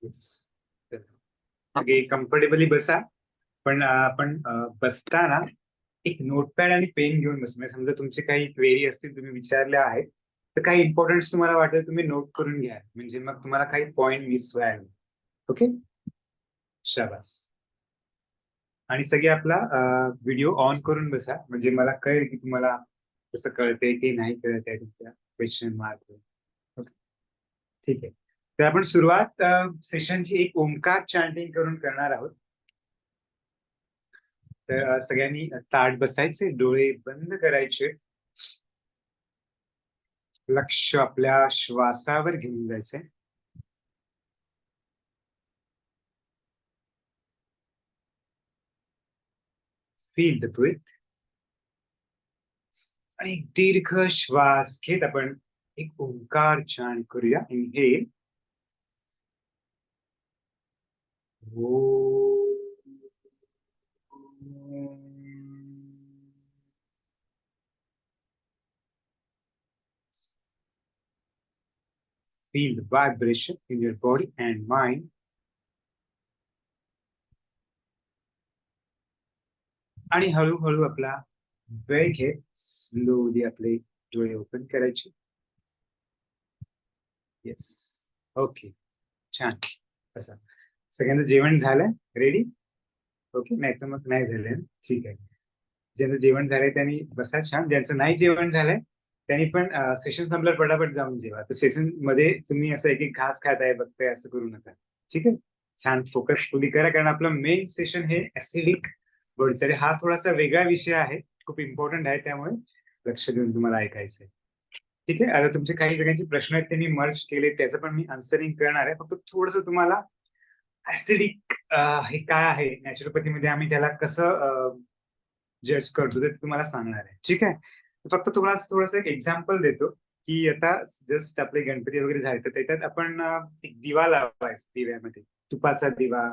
Yes. तर सगळे comfortably बसा. पण आपण बसताना एक नोटपॅड आणि पेन घेऊन बसू. म्हणजे समजा तुमचे काही क्वेरी असतील, तुम्ही विचारल्या आहेत, तर काही इम्पॉर्टन्स तुम्हाला वाटेल तुम्ही नोट करून घ्या. म्हणजे मग तुम्हाला काही पॉइंट मिस व्हायला. ओके. शाबास. आणि सगळे आपला व्हिडिओ ऑन करून बसा, म्हणजे मला कळेल की तुम्हाला कसं कळतंय की नाही कळत आहे तुमच्या क्वेश्चन मार्क. ओके. ठीक आहे. तर आपण सुरुवात सेशनची एक ओंकार चॅन्टिंग करून करणार आहोत. तर सगळ्यांनी ताठ बसायचे, डोळे बंद करायचे, लक्ष आपल्या श्वासावर घेऊन जायचे. Feel the breath. आणि एक दीर्घ श्वास घेत आपण एक ओंकार चॅन्ट करूया. Inhale. Feel the vibration in your body and mind. आणि हळूहळू आपला वेळ घेत स्लोली आपले डोळे ओपन करायचे. येस. ओके. छान. असं सगळ्यांचं जेवण झालं? रेडी? ओके. नाही तर मग नाही झालं. ठीक आहे. ज्यांचं जेवण झालंय त्यांनी बसा छान. ज्यांचं नाही जेवण झालंय त्यांनी पण सेशन संपल्यावर पटापट जाऊन जेवा. तर सेशन मध्ये तुम्ही असं एक एक घास खाताय बघताय असं करू नका. ठीक आहे. छान फोकस फुली करा, कारण आपलं मेन सेशन हे ऍसिडिक बॉडीसाठी. हा थोडासा वेगळा विषय आहे, खूप इम्पॉर्टंट आहे, त्यामुळे लक्ष देऊन तुम्हाला ऐकायचंय. ठीक आहे. आता तुमचे काही जणांचे प्रश्न आहेत त्यांनी मर्ज केले, त्याचं पण मी आन्सरिंग करणार आहे. फक्त थोडस तुम्हाला ऍसिडिक हे काय आहे, नॅचरोपॅथीमध्ये आम्ही त्याला कसं जज करतो ते तुम्हाला सांगणार आहे. ठीक आहे. फक्त तुम्हाला थोडस एक एक्झाम्पल देतो की आता जस्ट आपले गणपती वगैरे झाले तर त्याच्यात आपण एक दिवा लावायचो. दिव्यामध्ये तुपाचा दिवा,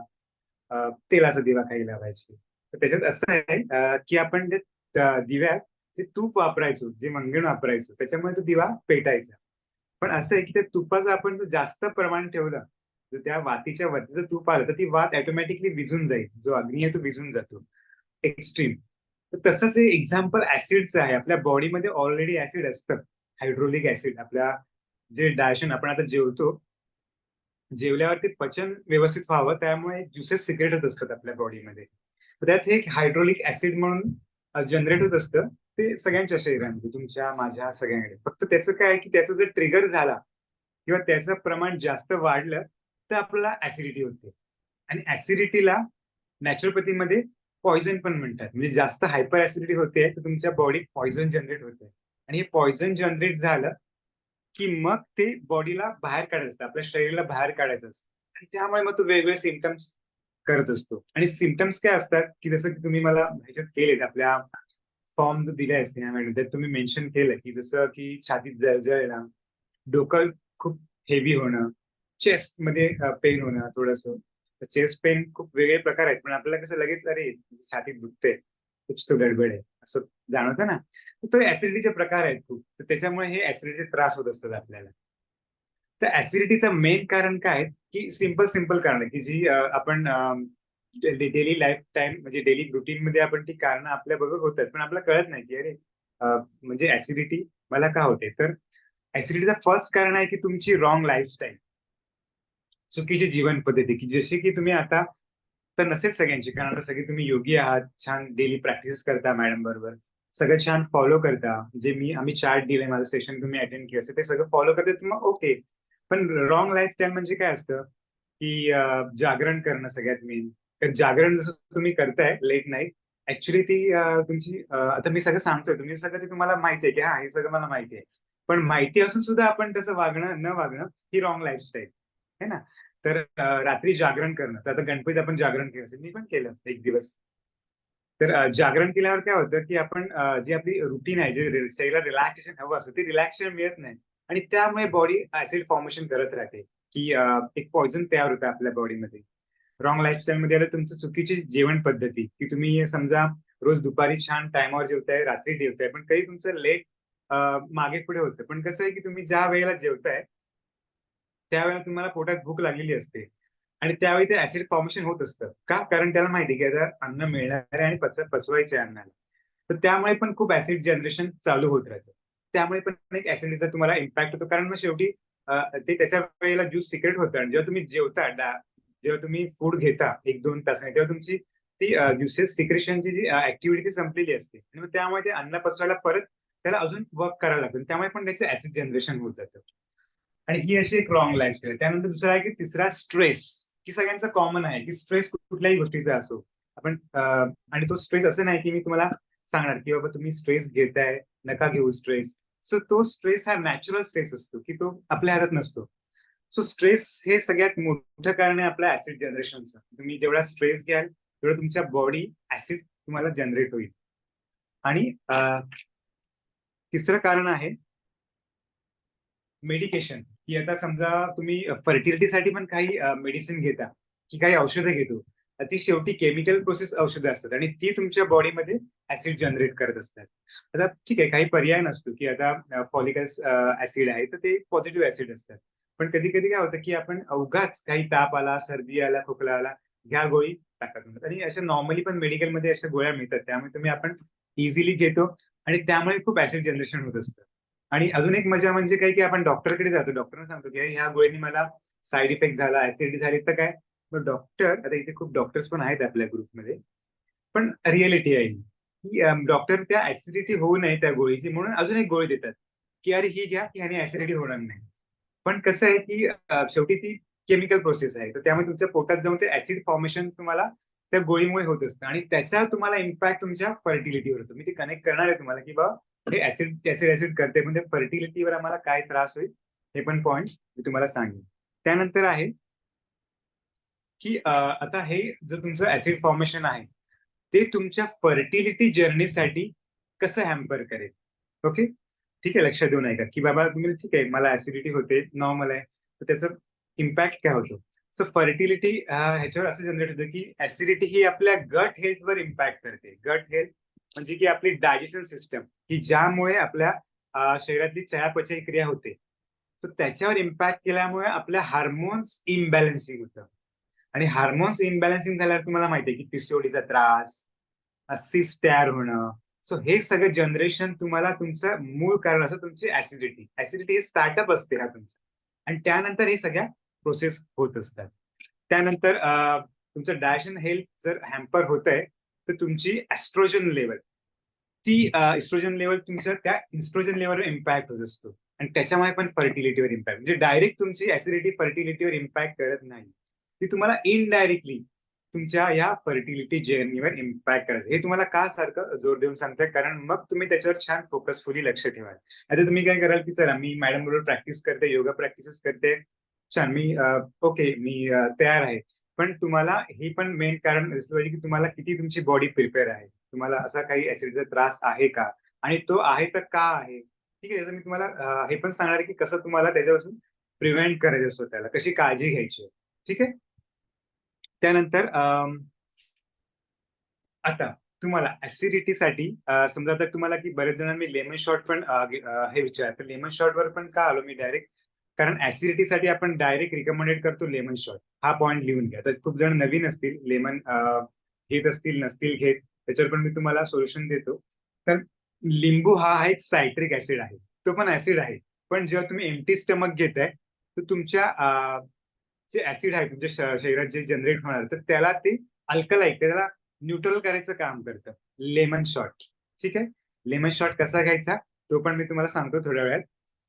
तेलाचा दिवा काही लावायचे. तर त्याच्यात असं आहे की आपण ते दिव्यात जे तूप वापरायचो, जे मंगण वापरायचो, त्याच्यामुळे तो दिवा पेटायचा. पण असं आहे की त्या तुपाचं आपण जर जास्त प्रमाण ठेवलं, तर त्या वातीच्या वरती जर तूप आलं तर ती वात ऑटोमॅटिकली विझून जाईल. जो अग्नी आहे तो विझून जातो. एक्स्ट्रीम. तर तसंच हे एक्झाम्पल ऍसिडचं आहे. आपल्या बॉडीमध्ये ऑलरेडी ऍसिड असतं. हायड्रोलिक ऍसिड आपल्या जे डायजेशन, आपण आता जेवतो, जेवल्यावर ते पचन व्यवस्थित व्हावं त्यामुळे ज्युसेस सिक्रेट होत असतात आपल्या बॉडीमध्ये. तर त्यात एक हायड्रोलिक ऍसिड म्हणून जनरेट होत असतं. ते सगळ्यांच्या शरीरामध्ये, तुमच्या माझ्या सगळ्यांकडे. फक्त त्याचं काय आहे की त्याचं जर ट्रिगर झाला किंवा त्याचं प्रमाण जास्त वाढलं तर आपल्याला ऍसिडिटी होते. आणि ऍसिडिटीला नॅचरोपॅथीमध्ये पॉइझन पण म्हणतात. म्हणजे जास्त हायपर ऍसिडिटी होते तर तुमच्या बॉडीत पॉइझन जनरेट होते. आणि हे पॉइझन जनरेट झालं की मग ते बॉडीला बाहेर काढायचं असतं, आपल्या शरीराला बाहेर काढायचं असतं. आणि त्यामुळे मग तो वेगवेगळे सिमटम्स करत असतो. आणि सिमटम्स काय असतात की जसं की तुम्ही मला ह्याच्यात केलेत, आपल्या फॉर्म जो दिलाय मॅडम, त्यात तुम्ही मेन्शन केलं की जसं की छातीत जळजळ येणं, डोकं खूप हेवी होणं, चेस्ट मध्ये पेन होणं थोडस. चेस्ट पेन खूप वेगळे प्रकार आहेत, पण आपल्याला कसं लगेच अरे छातीत दुखते, कुछ तो गडबड आहे असं जाणवतं ना. तर तो ऍसिडिटीचे प्रकार आहेत खूप. तर त्याच्यामुळे हे ऍसिडिटीचे त्रास होत असतात आपल्याला. तर ऍसिडिटीचं मेन कारण काय की सिंपल सिंपल कारण आहे की जी आपण डेली लाईफ टाइम म्हणजे डेली रुटीन मध्ये आपण ती कारण आपल्या बरोबर होतात, पण आपल्याला कळत नाही की अरे म्हणजे ऍसिडिटी मला का होते. तर ऍसिडिटीचं फर्स्ट कारण आहे की तुमची रॉंग लाईफस्टाईल, चुकीची जीवन पद्धती. की जशी की तुम्ही आता, तर नसेल सगळ्यांची, कारण आता सगळे तुम्ही योगी आहात, छान डेली प्रॅक्टिस करता मॅडम बरोबर, सगळं छान फॉलो करता. जे आम्ही चार्ट दिले, माझं सेशन तुम्ही अटेंड केलं असेल ते सगळं फॉलो करते, तर मग ओके. पण रॉंग लाईफस्टाईल म्हणजे काय असतं की जागरण करणं सगळ्यात मेन. तर जागरण जसं तुम्ही करताय लेट नाईट, ऍक्च्युली ती तुमची आता मी सगळं सांगतोय, तुम्ही सगळं ते तुम्हाला माहिती आहे की हा हे सगळं मला माहिती आहे, पण माहिती असून सुद्धा आपण तसं वागणं न वागणं ही रॉंग लाईफस्टाईल आहे ना. तर रात्री जागरण करणं, तर आता गणपतीत आपण जागरण केलं असेल, मी पण केलं एक दिवस. तर जागरण केल्यावर काय होतं की आपण जी आपली रुटीन आहे, जे शरीराला रिलॅक्सेशन हवं असतं, ते रिलॅक्सेशन मिळत नाही. आणि त्यामुळे बॉडी ऍसिड फॉर्मेशन करत राहते की एक पॉइझन तयार होतं आपल्या बॉडीमध्ये. रॉंग लाईफस्टाईल मध्ये आलं तुमचं चुकीची जेवण पद्धती, की तुम्ही समजा रोज दुपारी छान टायमावर जेवताय, रात्री जेवताय, पण काही तुमचं लेट मागे पुढे होतं. पण कसं आहे की तुम्ही ज्या वेळेला जेवताय त्यावेळेला तुम्हाला पोटात भूक लागलेली असते. आणि त्यावेळी ते ऍसिड फॉर्मेशन होत असतं. का? कारण त्याला माहिती आहे की आता अन्न मिळणार आहे आणि पचवायचं आहे अन्नाला. तर त्यामुळे पण खूप ऍसिड जनरेशन चालू होत राहतं. त्यामुळे पण एक ऍसिडिटीचा तुम्हाला इम्पॅक्ट होतो. कारण मग शेवटी ते त्याच्या वेळेला ज्यूस सिक्रेट होतं आणि जेव्हा तुम्ही जेव्हा तुम्ही फूड घेता 1-2 तासाने, तेव्हा तुमची ती ज्युसेस सिक्रेशनची जी ऍक्टिव्हिटी संपलेली असते आणि मग त्यामुळे ते अन्न पचवायला परत त्याला अजून वर्क करायला लागतं. त्यामुळे पण त्याचं ऍसिड जनरेशन होत जातं. आणि ही अशी एक रॉंग लाईफस्टाईल. त्यानंतर दुसरा आहे की तिसरा स्ट्रेस, की सगळ्यांचा कॉमन आहे की स्ट्रेस कुठल्याही गोष्टीचा असो. आपण आणि तो स्ट्रेस असं नाही की मी तुम्हाला सांगणार की बाबा तुम्ही स्ट्रेस घेताय, नका घेऊ स्ट्रेस. सो तो स्ट्रेस हा नॅचरल स्ट्रेस असतो की तो आपल्या हातात नसतो. सो स्ट्रेस हे सगळ्यात मोठं कारण आहे आपल्या ऍसिड जनरेशनचं. तुम्ही जेवढा स्ट्रेस घ्याल तेवढं तुमच्या बॉडी ऍसिड तुम्हाला जनरेट होईल. आणि तिसरं कारण आहे मेडिकेशन, की आता समजा तुम्ही फर्टिलिटीसाठी पण काही मेडिसिन घेता, की काही औषधं घेतो. ती शेवटी केमिकल प्रोसेस औषधं असतात आणि ती तुमच्या बॉडीमध्ये ऍसिड जनरेट करत असतात. आता ठीक आहे, काही पर्याय नसतो, की आता फॉलिक ऍसिड आहे, तर ते पॉझिटिव्ह ऍसिड असतात. पण कधी-कधी काय होतं, की आपण अवघाच काही ताप आला, सर्दी आला, खोकला आला, घ्या गोळी, टाका तोंडात. आणि अशा नॉर्मली पण मेडिकलमध्ये अशा गोळ्या मिळतात. त्यामुळे आपण इझिली घेतो आणि त्यामुळे खूप ऍसिड जनरेशन होत असतं. आणि अजून एक मजा म्हणजे काय, की आपण डॉक्टरकडे जातो. डॉक्टरना सांगतो, की ह्या गोळीने मला साइड इफेक्ट झाला, ऍसिडिटी झाली, तर काय? मग डॉक्टर, आता इथे खूप डॉक्टर्स पण आहेत आपल्या ग्रुपमध्ये, पण रिअलिटी आहे ही, की डॉक्टर त्या ऍसिडिटी होऊ नये त्या गोळीची म्हणून अजून एक गोळी देतात, की अरे ही घ्या, की ह्याने ऍसिडिटी होणार नाही. पण कसं आहे, की शेवटी ती केमिकल प्रोसेस आहे. तर त्यामुळे तुमच्या पोटात जाऊन ते ऍसिड फॉर्मेशन तुम्हाला त्या गोळीमुळे होत असतं आणि त्याचा तुम्हाला इम्पॅक्ट तुमच्या फर्टिलिटीवर होतो. मी ते कनेक्ट करणार आहे तुम्हाला, की बाबा हे ऍसिड ऍसिड ऍसिड करते म्हणजे फर्टिलिटीवर आम्हाला काय त्रास होईल, हे पण पॉइंट्स मी तुम्हाला सांगेन. त्यानंतर आहे, की आता हे जर तुमचं ऍसिड फॉर्मेशन आहे, ते तुमच्या फर्टिलिटी जर्नीसाठी कसं हॅम्पर करेल. ओके, ठीक आहे, लक्षात देऊन ऐका, की बाबा तुम्ही ठीक आहे, मला ऍसिडिटी होते, नॉर्मल आहे, तर त्याचा इम्पॅक्ट काय होतो. सो फर्टिलिटी ह्याच्यावर असं जनरेट होतं, की ऍसिडिटी ही आपल्या गट हेल्थवर इम्पॅक्ट करते. गट हेल्थ म्हणजे की आपली डायजेशन सिस्टम, की ज्यामुळे आपल्या शरीरातली चयापचय क्रिया होते. तर त्याच्यावर इम्पॅक्ट केल्यामुळे आपल्या हार्मोन्स इम्बॅलन्सिंग होतं. आणि हार्मोन्स इम्बॅलन्सिंग झाल्यावर तुम्हाला माहिती आहे, की पीसीओडीचा त्रास, सिस्ट तयार होणं. सो हे सगळं जनरेशन तुम्हाला तुमचं मूळ कारण असं तुमची ऍसिडिटी. ऍसिडिटी हे स्टार्टअप असते हा तुमचा. आणि त्यानंतर हे सगळ्या प्रोसेस होत असतात. त्यानंतर तुमचं डायजेशन हेल्थ जर हॅम्पर होतंय, तर तुमची एस्ट्रोजन लेवल, ती इस्ट्रोजन लेवल तुमच्या त्या इस्ट्रोजन लेवलवर इम्पॅक्ट होत असतो. आणि त्याच्यामुळे पण फर्टिलिटीवर इम्पॅक्ट, म्हणजे डायरेक्ट तुमची ऍसिडिटी फर्टिलिटीवर इम्पॅक्ट करत नाही. ती तुम्हाला इनडायरेक्टली तुमच्या या फर्टिलिटी जर्नीवर इम्पॅक्ट करायचं. हे तुम्हाला का सारखं जोर देऊन सांगतोय, कारण मग तुम्ही त्याच्यावर छान फोकसफुली लक्ष ठेवाल. आता तुम्ही काय कराल, की चला मी मॅडम बरोबर प्रॅक्टिस करते, योगा प्रॅक्टिसेस करते, छान, मी ओके, मी तयार आहे. पण तुम्हाला हे पण मेन कारण दिसलं पाहिजे, की तुम्हाला किती तुमची बॉडी प्रिपेअर आहे. तुम्हाला असा काही ऍसिडचा त्रास आहे का? आणि तो आहे तर का आहे? ठीक आहे, जसं मी तुम्हाला हे पण सांगणार आहे, की कसं तुम्हाला त्याच्यापासून प्रिव्हेंट करायचं स्वतःला, कशी काळजी घ्यायची. ठीक आहे? त्यानंतर आता तुम्हाला ऍसिडिटीसाठी समजा आता तुम्हाला, की बरेच जणांनी लेमन शॉट पण हे विचार, तर लेमन शॉट वर पण का आलो मी डायरेक्ट, कारण ऍसिडिटीसाठी आपण डायरेक्ट रिकमेंडेड करतो लेमन शॉट. हा पॉईंट लिहून घ्या. तर खूप जण नवीन असतील, लेमन घेत असतील, नसतील घेत, त्याच्यावर पण मी तुम्हाला सोल्युशन देतो. तर लिंबू हा एक सायट्रिक ऍसिड आहे, तो पण ऍसिड आहे. पण जेव्हा तुम्ही एम्प्टी स्टमक घेताय, तर तुमच्या जे ऍसिड आहे तुमच्या शरीरात जे जनरेट होणार, तर त्याला ते अल्कलाइट, त्याला न्यूट्रल करायचं काम करतं लेमन शॉट. ठीक आहे, लेमन शॉट कसा घ्यायचा तो पण मी तुम्हाला सांगतो थोड्या वेळात.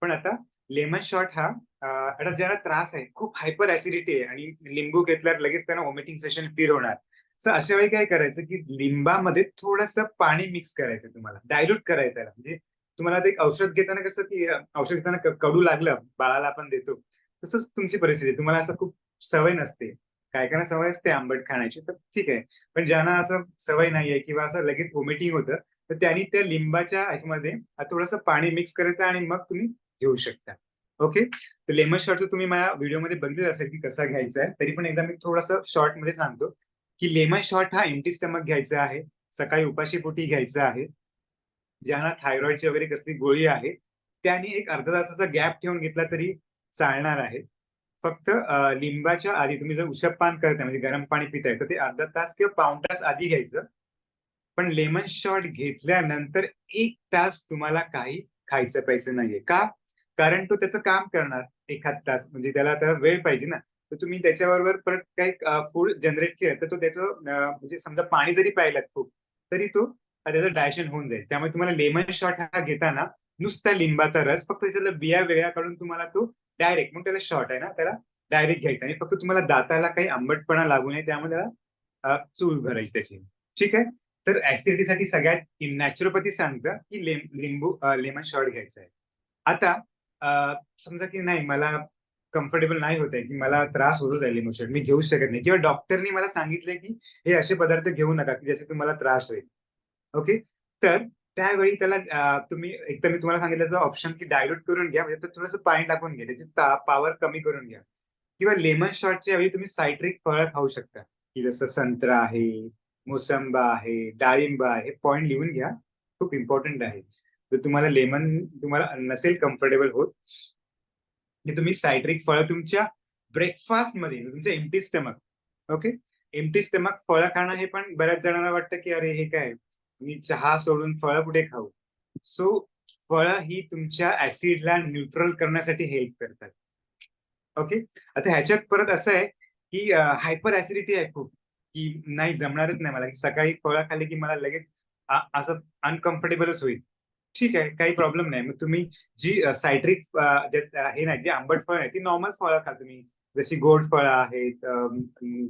पण आता लेमन शॉट हा आता ज्याला त्रास आहे, खूप हायपर ऍसिडिटी आहे आणि लिंबू घेतल्यावर लगेच त्यांना वॉमिटिंग सेशन फील होणार. सो अशा वेळी काय करायचं, की लिंबामध्ये थोडस पाणी मिक्स करायचं, तुम्हाला डायल्यूट करायचं त्याला. म्हणजे तुम्हाला ते औषध घेताना कसं, की औषध घेताना कडू लागलं, बाळाला आपण देतो, तसंच तुमची परिस्थिती आहे. तुम्हाला असं खूप सवय नसते, काय काय सवय असते आंबट खाण्याची, तर ठीक आहे. पण ज्यांना असं सवय नाहीये किंवा असं लगेच वॉमिटिंग होतं, तर त्यांनी त्या लिंबाच्या ह्याच्यामध्ये थोडंसं पाणी मिक्स करायचं आणि मग तुम्ही घेऊ शकता. ओके, तर लेमन शॉटचं तुम्ही माझ्या व्हिडिओमध्ये बघितलं असेल, की कसा घ्यायचा आहे. तरी पण एकदा मी थोडंसं शॉर्ट मध्ये सांगतो, की लेमन शॉट हा एम्प्टी स्टमक घ्यायचा आहे, सकाळी उपाशीपोटी घ्यायचा आहे. ज्यांना थायरॉइडची वगैरे कसली गोळी आहे, त्यांनी एक अर्धा तासाचा गॅप ठेवून घेतला तरी चालणार आहे. फक्त लिंबाच्या आधी तुम्ही जर उषःपान करताय म्हणजे गरम पाणी पिताय तर ते अर्धा तास किंवा पाऊण तास आधी घ्यायचं. पण लेमन शॉट घेतल्यानंतर 1 तास तुम्हाला काही खायचं प्यायचं नाहीये. का? कारण तो त्याचं काम करणार एखाद तास म्हणजे त्याला आता वेळ पाहिजे ना. तर तुम्ही त्याच्याबरोबर परत काही फूड जनरेट केलं तर तो त्याचं म्हणजे समजा पाणी जरी प्यायलात खूप, तरी तो त्याचं डायजेशन होऊन जाईल. त्यामुळे तुम्हाला लेमन शॉट हा घेताना नुसता लिंबाचा रस फक्त त्याच्यातल्या बिया वेगळ्या काढून तुम्हाला तो डायरेक्ट मग त्याला शॉट आहे ना त्याला डायरेक्ट घ्यायचा आणि फक्त तुम्हाला दाताला काही आंबटपणा लागू नये त्यामुळे त्याला चूळ भरायची त्याची. ठीक आहे? तर ऍसिडिटीसाठी सगळ्यात नॅचरोपॅथी सांगतं की लिंबू लेमन शॉट घ्यायचा आहे. आता समजा की नाही मला कम्फर्टेबल नाही होत आहे की मला त्रास होतो आहे लेमन शॉट मी घेऊ शकत नाही किंवा डॉक्टरनी मला सांगितलंय की हे असे पदार्थ घेऊ नका की ज्याचे तुम्हाला त्रास होईल. ओके. तर त्यावेळी त्याला तुम्ही एकतर मी तुम्हाला सांगितलं ऑप्शन की डायल्यूट करून घ्या म्हणजे थोडंसं पाणी टाकून घ्या त्याची पॉवर कमी करून घ्या किंवा लेमन शॉटच्या ऐवजी तुम्ही सायट्रिक फळं खाऊ शकता की जसं संत्रा आहे, मोसंबा आहे, डाळिंब आहे. पॉइंट लिहून घ्या. खूप इम्पॉर्टंट आहे. जर तुम्हाला लेमन तुम्हाला नसेल कम्फर्टेबल होत, की तुम्ही सायट्रिक फळं तुमच्या ब्रेकफास्टमध्ये तुमच्या empty stomach okay. Empty stomach फळं खाणं हे पण बऱ्याच जणांना वाटतं की अरे हे काय मी चहा सोडून फळं कुठे खाऊ. सो फळं ही तुमच्या ऍसिडला न्यूट्रल करण्यासाठी हेल्प करतात. ओके. आता ह्याच्यात परत असं आहे की हायपर ऍसिडिटी आहे खूप की नाही जमणारच नाही मला की सकाळी फळं खाल्ली की मला लगेच असं अनकम्फर्टेबलच होईल. ठीक आहे, काही प्रॉब्लेम नाही. मग तुम्ही जी सायट्रिक हे नाही, जी आंबट फळं आहेत, ती नॉर्मल फळं खा तुम्ही. जशी गोड फळं आहेत,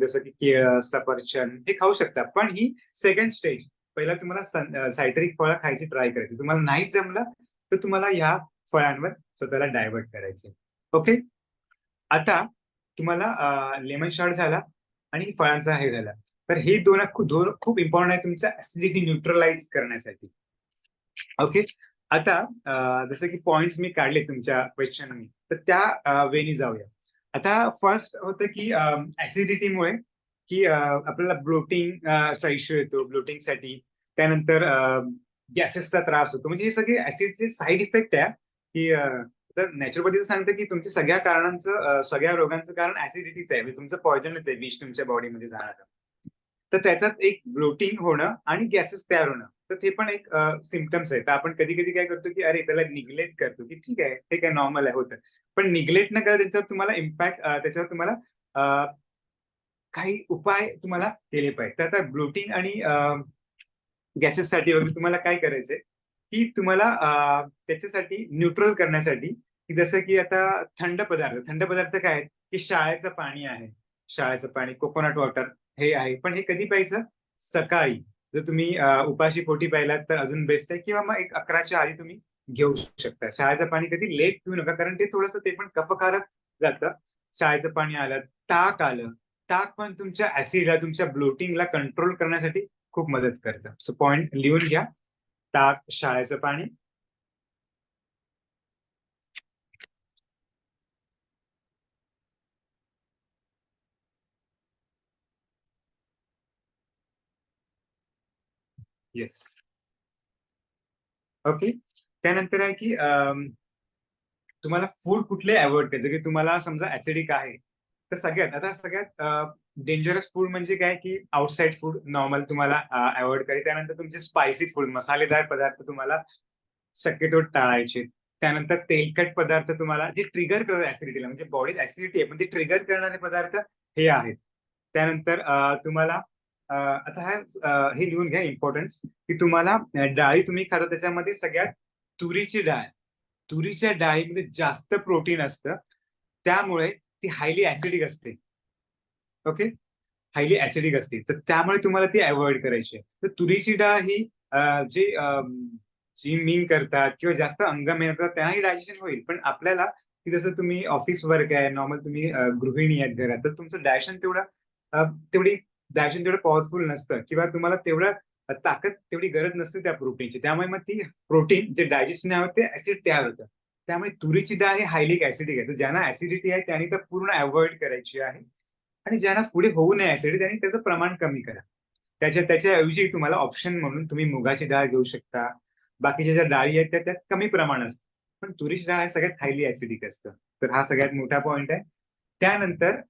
जसं की केळं, सफरचंद हे खाऊ शकता. पण ही सेकंड स्टेज. पहिला तुम्हाला सायट्रिक फळं खायची ट्राय करायची. तुम्हाला नाही जमलं, तर तुम्हाला ह्या फळांवर स्वतःला डायव्हर्ट करायचं. ओके. आता तुम्हाला लेमन शॉट झाला आणि फळांचा हे झाला. तर हे दोन खूप इम्पॉर्टंट आहे तुमच्या ऍसिडिटी न्यूट्रलाइज करण्यासाठी. ओके. आता जसं की पॉइंट्स मी काढले तुमच्या क्वेश्चननी, तर त्या वेनी जाऊया. आता फर्स्ट होतं की ऍसिडिटीमुळे की आपल्याला ब्लोटिंगचा इश्यू येतो ब्लोटिंगसाठी. त्यानंतर गॅसेसचा त्रास होतो. म्हणजे हे सगळे ऍसिडचे साइड इफेक्ट आहे की तर नॅचरोपॅथीचं सांगतं की तुमच्या सगळ्या कारणांचं सगळ्या रोगांचं कारण ऍसिडिटीच आहे. म्हणजे तुमचं पॉइझनच आहे विष तुमच्या बॉडीमध्ये जाणारं. तर त्याच्यात एक ब्लोटिंग होणं आणि गॅसेस तयार होणं. तर ते पण एक सिम्पटम्स आहेत. तर आपण कधी-कधी काय करतो, की अरे त्याला निग्लेक्ट करतो, की ठीक आहे, हे काय नॉर्मल आहे होतं. पण निग्लेक्ट न करता त्याच्यावर तुम्हाला इम्पॅक्ट त्याच्यावर तुम्हाला अ, काही उपाय तुम्हाला केले पाहिजेत. तर आता ब्लोटिंग आणि गॅसेससाठी वगैरे तुम्हाला काय करायचंय, की तुम्हाला त्याच्यासाठी न्यूट्रल करण्यासाठी, की जसं की आता थंड पदार्थ काय आहेत, की शाळेचं पाणी आहे. शाळेचं पाणी, कोकोनट वॉटर हे आहे. पण हे कधी प्यायचं? सकाळी. जर तुम्ही उपाशी पोटी प्यायलात तर अजून बेस्ट आहे किंवा मग एक 11च्या आधी तुम्ही घेऊ शकता. शाळेचं पाणी कधी लेट पिऊ नका कारण ते थोडंसं ते पण कफकारक जातं. शाळेचं पाणी आलं, ताक आलं. ताक पण तुमच्या ऍसिडला, तुमच्या ब्लोटिंगला कंट्रोल करण्यासाठी खूप मदत करतं. सो पॉइंट लिहून घ्या. ताक, शाळेचं पाणी. येस. ओके. त्यानंतर आहे की तुम्हाला फूड कुठले अव्हॉइड करायचे की तुम्हाला समजा ऍसिडिक आहे. तर सगळ्यात डेंजरस फूड म्हणजे काय की आउटसाइड फूड नॉर्मल तुम्हाला अव्हॉइड करायचे. त्यानंतर तुमचे स्पायसी फूड, मसालेदार पदार्थ तुम्हाला शक्यतो टाळायचे. त्यानंतर तेलकट पदार्थ तुम्हाला जे ट्रिगर करतात ऍसिडिटीला म्हणजे बॉडीत ऍसिडिटी आहे पण ते ट्रिगर करणारे पदार्थ हे आहेत. त्यानंतर तुम्हाला आता हे लिहून घ्या इम्पॉर्टन्स की तुम्हाला डाळी तुम्ही खाता त्याच्यामध्ये सगळ्यात तुरीची डाळ. तुरीच्या डाळीमध्ये जास्त प्रोटीन असतं. त्यामुळे ती हायली ऍसिडिक असते. ओके. हायली ऍसिडिक असते. तर त्यामुळे तुम्हाला ती अव्हॉइड करायची आहे. तर तुरीची डाळ ही जे जिम-मिम करतात किंवा जास्त अंग मेहनत त्यांनाही डायजेशन होईल. पण आपल्याला की जसं तुम्ही ऑफिस वर्क आहे, नॉर्मल तुम्ही गृहिणी आहेत घरात, तर तुमचं डायजेशन तेवढी डायजेशन तेवढं पॉवरफुल नसतं किंवा तुम्हाला तेवढं ताकद तेवढी गरज नसते त्या प्रोटीनची. त्यामुळे मग ती प्रोटीन जे डायजेशन आहे ते ऍसिड तयार होतं. त्यामुळे तुरीची डाळ ही हायली ऍसिडिक आहे. तर ज्यांना ऍसिडिटी आहे त्यांनी तर पूर्ण अव्हॉइड करायची आहे. आणि ज्यांना पुढे होऊ नये ऍसिडिटी त्यांनी त्याचं प्रमाण कमी करा. त्याच्याऐवजी तुम्हाला ऑप्शन म्हणून तुम्ही मुगाची डाळ घेऊ शकता. बाकीच्या ज्या डाळी आहेत त्यात कमी प्रमाण असतं. पण तुरीची डाळ हे सगळ्यात हायली ऍसिडिक असतं. तर हा सगळ्यात मोठा पॉइंट आहे. त्यानंतर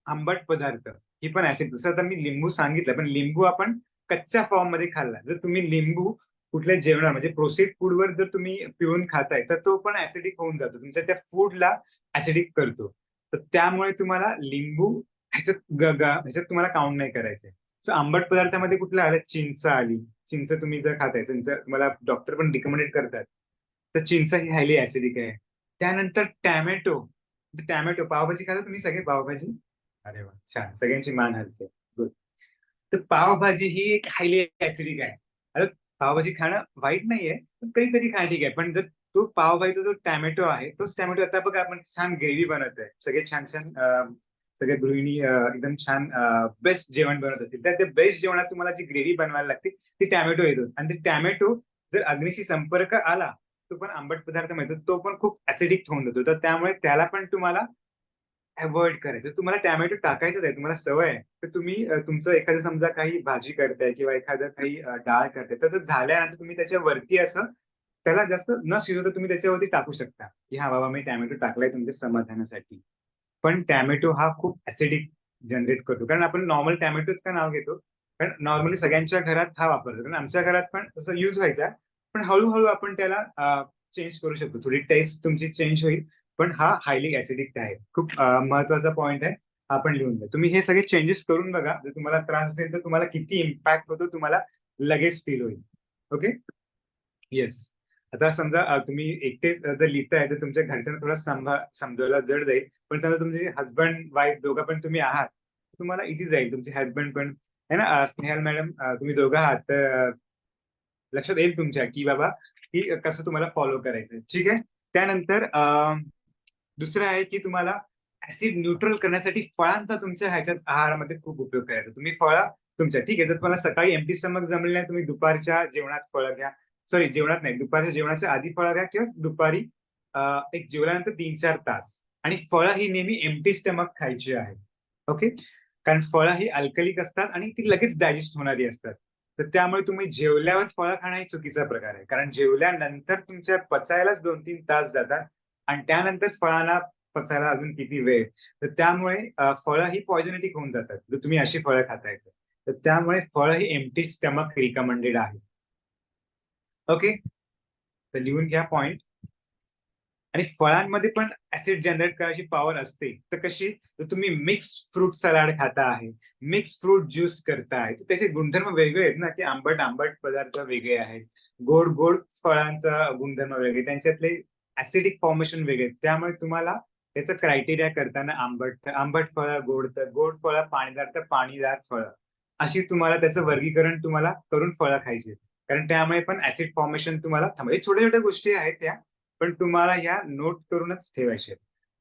आंबट पदार्थ ही पण ऍसिड, जसं आता मी लिंबू सांगितलं, पण लिंबू आपण कच्च्या फॉर्म मध्ये खाल्ला, जर तुम्ही लिंबू कुठल्या जेवणात म्हणजे प्रोसेस्ड फूडवर जर तुम्ही पिऊन खाताय तर तो पण ऍसिडिक होऊन जातो, तुमच्या त्या फूडला ऍसिडिक करतो. तर त्यामुळे तुम्हाला लिंबू ह्याच्यात तुम्हाला काउंट नाही करायचंय. सो आंबट पदार्थामध्ये कुठलं आलं, चिंच आली. चिंच तुम्ही जर खाताय, चिंच तुम्हाला डॉक्टर पण रिकमेंडेड करतात, तर चिंच ही हायली ऍसिडिक आहे. त्यानंतर टॅमॅटो. टॅमॅटो पावभाजी खाता तुम्ही सगळे पावभाजी? अरे वा, छान, सगळ्यांची मान हलते. गुड. तर पावभाजी ही एक हायली ऍसिडिक आहे. आता पावभाजी खाणं वाईट नाहीये, पण कधीतरी खाणं ठीक आहे. पण जर तो पावभाजीचा जो टॅमॅटो आहे, तोच टॅमॅटो आता बघा आपण छान ग्रेव्ही बनवतोय, सगळे छान छान सगळे गृहिणी एकदम छान बेस्ट जेवण बनवत असतील, तर ते बेस्ट जेवणात तुम्हाला जी ग्रेव्ही बनवायला लागते ती टॅमॅटो येतो. आणि ते टॅमॅटो जर अग्नीशी संपर्क आला, तो पण आंबट पदार्थ मिळतो, तो पण खूप ऍसिडिक होऊन जातो. तर त्यामुळे त्याला पण तुम्हाला अवॉइड करायचं. तुम्हाला टॅमॅटो टाकायचंच आहे, तुम्हाला सवय आहे, तर तुम्ही तुमचं एखादं समजा काही भाजी करताय किंवा एखादं काही डाळ करताय, तर झाल्यानंतर तुम्ही त्याच्यावरती असं त्याला जास्त न शिजवता तुम्ही त्याच्यावरती टाकू शकता, की हा बाबा मी टॅमॅटो टाकलाय तुमच्या समाधानासाठी. पण टॅमॅटो हा खूप ऍसिडिक जनरेट करतो, कारण आपण नॉर्मल टॅमॅटोच का नाव घेतो, कारण नॉर्मली सगळ्यांच्या घरात हा वापरतो, कारण आमच्या घरात पण तसं युज व्हायचा. पण हळूहळू आपण त्याला चेंज करू शकतो, थोडी टेस्ट तुमची चेंज होईल. पण हा हायली ऍसिडिक आहे, खूप महत्वाचा पॉइंट आहे. आपण लिहून द्या, तुम्ही हे सगळे चेंजेस करून बघा. जर तुम्हाला त्रास असेल तर तुम्हाला किती इम्पॅक्ट होतो तुम्हाला लगेच फील होईल. ओके. येस. आता समजा तुम्ही एकटेच जर लिहिताय तर तुमच्या घरच्यांना थोडा समजायला जड जाईल. पण समजा तुमचे हजबंड वाईफ दोघं पण तुम्ही आहात, तुम्हाला इझी जाईल. तुमचे हजबंड पण आहे ना, स्नेहल मॅडम, तुम्ही दोघं आहात, तर लक्षात येईल तुमच्या की बाबा की कसं तुम्हाला फॉलो करायचं. ठीक आहे. त्यानंतर दुसरं आहे की तुम्हाला ऍसिड न्यूट्रल करण्यासाठी फळांचा तुमच्या ह्याच्यात आहारामध्ये खूप उपयोग करायचा. तुम्ही फळं तुमच्या, ठीक आहे, जर तुम्हाला सकाळी एम्प्टी स्टमक जमले नाही, तुम्ही दुपारच्या जेवणात फळं घ्या. सॉरी, जेवणात नाही, दुपारच्या जेवणाच्या आधी फळं घ्या, किंवा दुपारी एक जेवल्यानंतर 3-4 तास. आणि फळं ही नेहमी एम्प्टी स्टमक खायची आहे. ओके. कारण फळं ही अल्कलिक असतात आणि ती लगेच डायजेस्ट होणारी असतात. तर त्यामुळे तुम्ही जेवल्यावर फळं खाणं ही चुकीचा प्रकार आहे, कारण जेवल्यानंतर तुमच्या पचायलाच 2-3 तास जातात. आणि त्यानंतर फळांना पचायला अजून किती वेळ. तर त्यामुळे फळं ही पॉयझनेटिक होऊन जातात जर तुम्ही अशी फळं खाताय तर. त्यामुळे फळं ही एम्प्टी स्टमक रिकमेंडेड आहे. ओके. तर लिहून घ्या पॉइंट. आणि फळांमध्ये पण ऍसिड जनरेट करायची पॉवर असते. तर कशी, जर तुम्ही मिक्स फ्रूट सलाड खाता आहे, मिक्स फ्रूट ज्यूस करताय, तर त्याचे गुणधर्म वेगळे आहेत ना, की आंबट आंबट पदार्थ वेगळे आहेत, गोड गोड फळांचा गुणधर्म वेगळे, त्यांच्यातले ऍसिडिक फॉर्मेशन वेगळे. त्यामुळे तुम्हाला त्याचं क्रायटेरिया करताना आंबट आंबट फळं, गोड फळं, पाणीदार तर पाणीदार फळं, अशी तुम्हाला त्याचं वर्गीकरण तुम्हाला करून फळं खायची. कारण त्यामुळे पण ऍसिड फॉर्मेशन तुम्हाला थांबवायचे. छोट्या छोट्या गोष्टी आहेत त्या, पण तुम्हाला ह्या नोट करूनच ठेवायचे.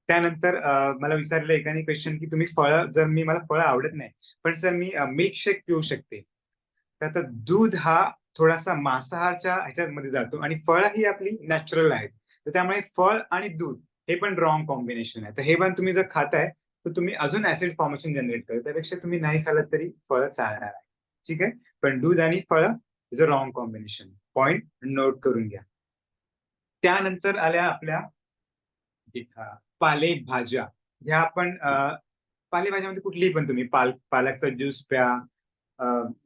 त्यानंतर मला विचारलं एकाने क्वेश्चन की तुम्ही फळं, जर मला फळं आवडत नाही, पण सर मी मिल्कशेक पिऊ शकते. तर आता दूध हा थोडासा मांसाहारच्या ह्याच्यामध्ये जातो आणि फळं ही आपली नॅचरल आहेत. तर त्यामुळे फळ आणि दूध हे पण रॉंग कॉम्बिनेशन आहे. तर हे पण तुम्ही जर खाताय तर तुम्ही अजून ऍसिड फॉर्मेशन जनरेट करता, त्यापेक्षा तुम्ही नाही खाल्लं तरी फळं चालणार आहे. ठीक आहे. पण दूध आणि फळं is a wrong combination. Point note करून घ्या. त्यानंतर आल्या आपल्या पालेभाज्या. ह्या आपण पालेभाज्यामध्ये कुठलीही पण तुम्ही पालकचा ज्यूस प्या,